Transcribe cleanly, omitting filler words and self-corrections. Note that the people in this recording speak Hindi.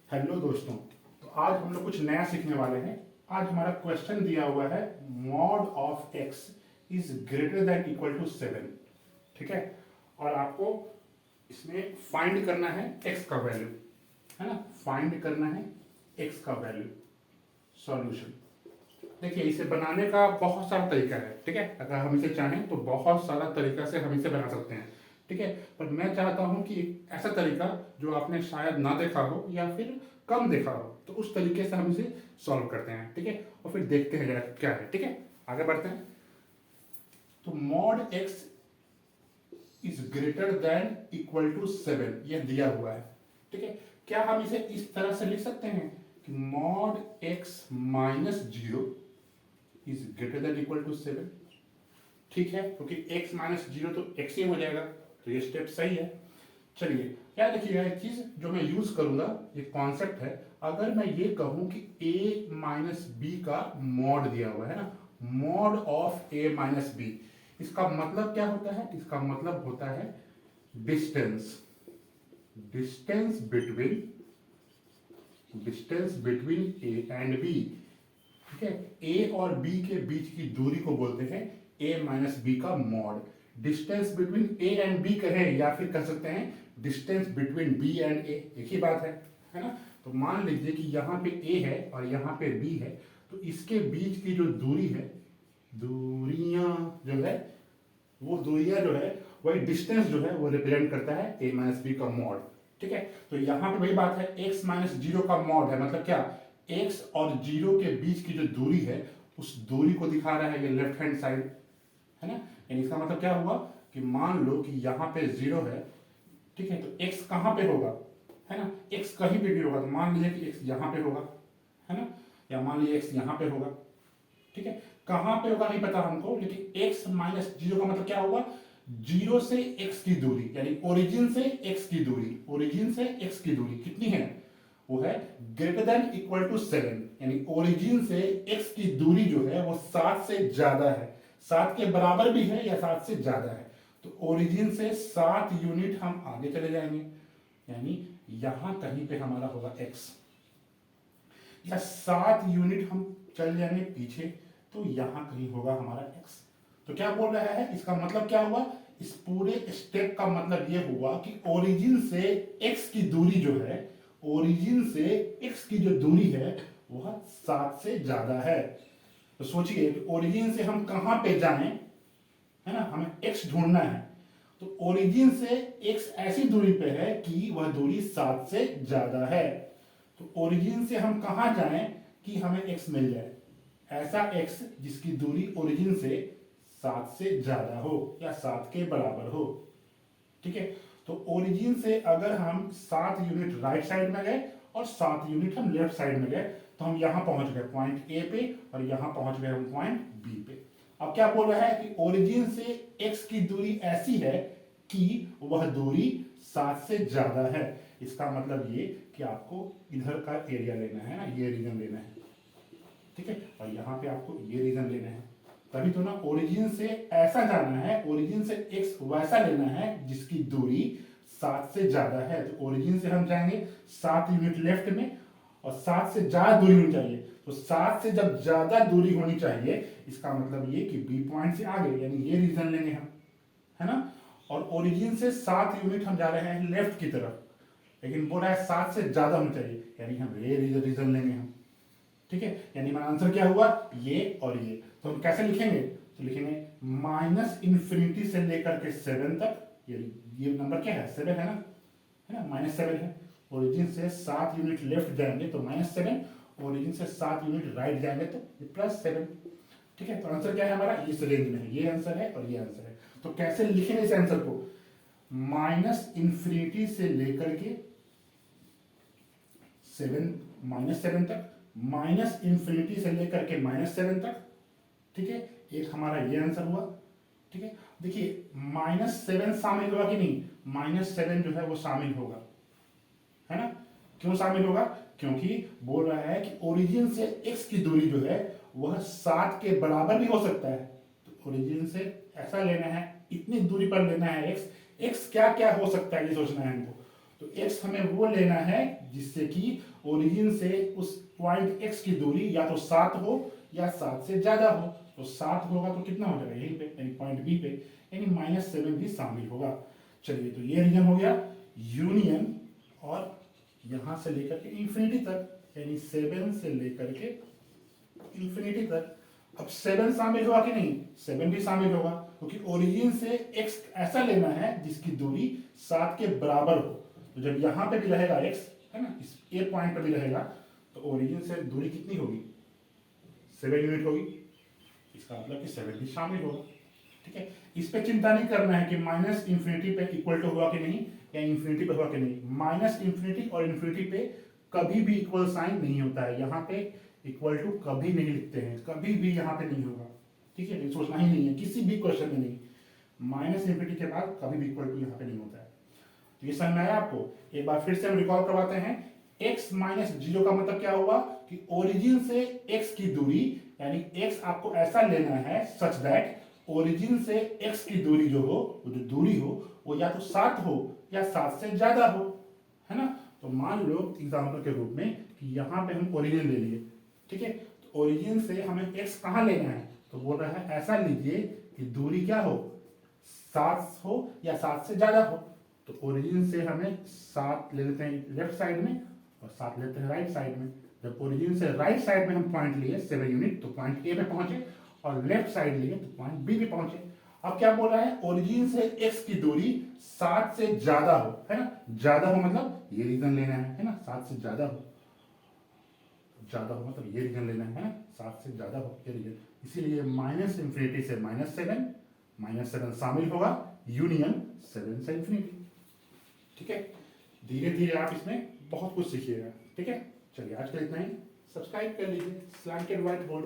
हेलो दोस्तों। तो आज हम लोग कुछ नया सीखने वाले हैं। आज हमारा क्वेश्चन दिया हुआ है mod of x is greater than equal to 7। ठीक है, और आपको इसमें फाइंड करना है एक्स का वैल्यू, है ना। फाइंड करना है एक्स का वैल्यू। सॉल्यूशन देखिए, इसे बनाने का बहुत सारा तरीका है। ठीक है, अगर हम इसे चाहें तो बहुत सारा तरीका से हम इसे बना सकते हैं। ठीक है, पर मैं चाहता हूं कि एक ऐसा तरीका जो आपने शायद ना देखा हो या फिर कम देखा हो, तो उस तरीके से हम इसे सॉल्व करते हैं। ठीक है, और फिर देखते हैं जरा क्या है। ठीक है, आगे बढ़ते हैं। तो mod x is greater than equal to 7 यह दिया हुआ है। ठीक है, क्या हम इसे इस तरह से लिख सकते हैं कि mod x minus 0 is greater than equal to 7। ठीक है, क्योंकि x माइनस 0 तो x ही हो जाएगा, तो ये स्टेप सही है। चलिए, क्या देखिएगा, एक चीज जो मैं यूज करूंगा, ये कॉन्सेप्ट है। अगर मैं ये कहूं कि a माइनस बी का मॉड दिया हुआ है ना, mod of a minus B, इसका मतलब क्या होता है? इसका मतलब होता है distance, distance between a and b। ठीक है, a और b के बीच की दूरी को बोलते हैं a माइनस बी का mod. Distance between a and b कहें या फिर कह सकते हैं distance between b and a, एक ही बात है ना। तो मान लीजिए कि यहाँ पे a है और यहाँ पे b है, तो इसके बीच की जो दूरी है, दूरियां जो है, वो दूरियां जो है, वही डिस्टेंस जो है वो रिप्रेजेंट करता है a माइनस बी का मॉड। ठीक है, तो यहाँ पे वही बात है, x माइनस 0 का मॉड है, मतलब क्या, x और 0 के बीच की जो दूरी है, उस दूरी को दिखा रहा है ये लेफ्ट हैंड साइड, है ना। यानी इसका मतलब क्या हुआ कि मान लो कि यहाँ पे 0 है। ठीक है, तो x कहाँ पे होगा, है ना। x कहीं पे भी होगा, तो मान लीजिए कि x यहाँ पे होगा, है ना, या मान लीजिए x यहाँ पे होगा। ठीक है, कहाँ पे होगा नहीं पता हमको, लेकिन x माइनस 0 का मतलब क्या होगा, 0 से x की दूरी, यानी ओरिजिन से x की दूरी, ओरिजिन से x की दूरी कितनी है, वो है ग्रेटर देन इक्वल टू 7। यानी ओरिजिन से x की दूरी जो है वो 7 से ज्यादा है, 7 के बराबर भी है या 7 से ज्यादा है। तो ओरिजिन से 7 यूनिट हम आगे चले जाएंगे, यानी यहां कहीं पे हमारा होगा x, या 7 यूनिट हम चल जाएंगे पीछे, तो यहां कहीं होगा हमारा x। तो क्या बोल रहा है, इसका मतलब क्या हुआ, इस पूरे स्टेप का मतलब यह हुआ कि ओरिजिन से x की दूरी जो है, ओरिजिन से x की जो दूरी है वह 7 से ज्यादा है। तो सोचिए कि ओरिजिन से हम कहां पे जाएं, है ना, हमें x ढूंढना है। तो ओरिजिन से x ऐसी दूरी पे है कि वह दूरी 7 से ज्यादा है। तो ओरिजिन से हम कहां जाएं कि हमें x मिल जाए, ऐसा x जिसकी दूरी ओरिजिन से 7 से ज्यादा हो या 7 के बराबर हो। ठीक है, तो ओरिजिन से अगर हम 7 यूनिट राइट साइड में गए और 7 यूनिट हम लेफ्ट साइड में गए, तो हम यहां पहुंच गए पॉइंट ए पे, और यहां पहुंच गए हम पॉइंट बी पे। अब क्या बोल रहा है कि ओरिजिन से x की दूरी ऐसी है कि वह दूरी 7 से ज्यादा है। इसका मतलब ये कि आपको इधर का एरिया लेना है ना, ये रीजन लेना है। ठीक है, और यहाँ पे आपको ये रीजन लेना है, तभी तो ना। ओरिजिन से ऐसा जाना है, ओरिजिन से x वैसा लेना है जिसकी दूरी 7 से ज्यादा है। तो ओरिजिन से हम जाएंगे 7 यूनिट लेफ्ट में, और 7 से ज्यादा दूरी होनी चाहिए। तो 7 से जब ज्यादा दूरी होनी चाहिए, इसका मतलब ये कि बी पॉइंट से आगे, यानी ये रीजन लेंगे हम, है ना। और ओरिजिन से 7 यूनिट हम जा रहे हैं लेफ्ट की तरफ, लेकिन बोल रहा है 7 से ज्यादा होना चाहिए, यानी हम ये रीजन लेंगे हम। ठीक है, यानी हमारा आंसर क्या हुआ, ये और ये। तो हम कैसे लिखेंगे, तो लिखेंगे माइनस इंफिनिटी से लेकर के 7 तक, ये नंबर क्या है, 7 है ना, -7 है। ओरिजिन से 7 यूनिट लेफ्ट जाएंगे तो -7, ओरिजिन से 7 यूनिट राइट जाएंगे तो +7। ठीक है, तो आंसर क्या है हमारा, इस रेंज में है, ये आंसर है और ये आंसर है। तो कैसे लिखेंगे इस आंसर को, माइनस इंफिनिटी से लेकर के 7, -7 तक, माइनस इंफिनिटी से लेकर के -7 तक। ठीक है, एक हमारा ये आंसर हुआ। ठीक है, देखिए -7 शामिल होगा कि नहीं, -7 जो है वो शामिल होगा, है ना। क्यों शामिल होगा, क्योंकि बोल रहा है कि ओरिजिन से x की दूरी जो है वह 7 के बराबर भी हो सकता है। तो ओरिजिन से ऐसा लेना है, इतनी दूरी पर लेना है x, x क्या क्या हो सकता है ये सोचना है हमको। तो x हमें वो लेना है जिससे कि ओरिजिन से उस पॉइंट x की दूरी या तो 7 हो या 7 से ज्यादा हो। तो 7 होगा तो कितना हो जाएगा यहीं पे यानी पॉइंट बी पे, यानी -7 भी शामिल होगा। चलिए तो ये रीजन हो गया यूनियन, और यहां से लेकर के इंफिनिटी तक, यानी 7 से लेकर के इंफिनिटी तक। अब 7 शामिल होगा कि नहीं, 7 भी शामिल होगा, क्योंकि ओरिजिन से x ऐसा लेना है जिसकी दूरी 7 के बराबर हो। तो जब यहां पे भी रहेगा x, है ना, इस ए पॉइंट पे भी रहेगा, तो ओरिजिन से दूरी कितनी होगी, 7 यूनिट होगी। इसका मतलब कि 7 भी शामिल होगा। ठीक है, इस पे चिंता नहीं करना है कि माइनस इंफिनिटी पे इक्वल टू हुआ कि नहीं या इंफिनिटी पे हुआ कि नहीं। माइनस इंफिनिटी और इंफिनिटी पे कभी भी इक्वल साइन नहीं होता है, यहाँ पे इक्वल टू कभी नहीं लिखते हैं, कभी भी यहाँ पे नहीं होगा। ठीक है, सोचना ही नहीं है किसी भी क्वेश्चन में नहीं, माइनस इंफिनिटी के बाद कभी भी इक्वल टू यहाँ पे नहीं होता है। तो ये समझ में आया आपको? एक बार फिर से हम रिकॉल करवाते हैं। x माइनस 0 का मतलब क्या हुआ कि ओरिजिन से x की दूरी, यानी x आपको ऐसा लेना है सच दैट ओरिजिन से x की दूरी जो हो, वो जो दूरी हो वो या तो 7 हो या 7 से ज्यादा हो, है ना। तो मान लो एग्जांपल के रूप में कि यहाँ पे हम ओरिजिन ले लिए, ठीक है, तो ओरिजिन से हमें x कहाँ लेना है, तो बोल रहा है ऐसा लीजिए कि दूरी क्या हो, 7 हो या 7 से ज्यादा हो। तो ओरिजिन से हमें 7 ले लेते हैं लेफ्ट साइड में और 7 लेते हैं राइट साइड में। जब ओरिजिन से राइट साइड में हम पॉइंट लिए 7 यूनिट, तो पॉइंट ए पे पहुंचे, और लेफ्ट साइड लिए तो पॉइंट बी पे पहुंचे। अब क्या बोल रहा है, ओरिजिन से x की दूरी 7 से ज्यादा हो, है ना, ज्यादा हो मतलब ये रीजन लेना है ना, 7 से ज्यादा हो, ज्यादा हो मतलब ये रीजन लेना है ना, 7 से ज्यादा हो ये रीजन। इसीलिए माइनस इंफिनिटी से -7 शामिल होगा, यूनियन 7 से इंफिनिटी। ठीक है, धीरे धीरे आप इसमें बहुत कुछ सीखिएगा। ठीक है, चलिए आज के इतना ही। सब्सक्राइब कर लीजिए स्लैंटेड व्हाइट बोर्ड।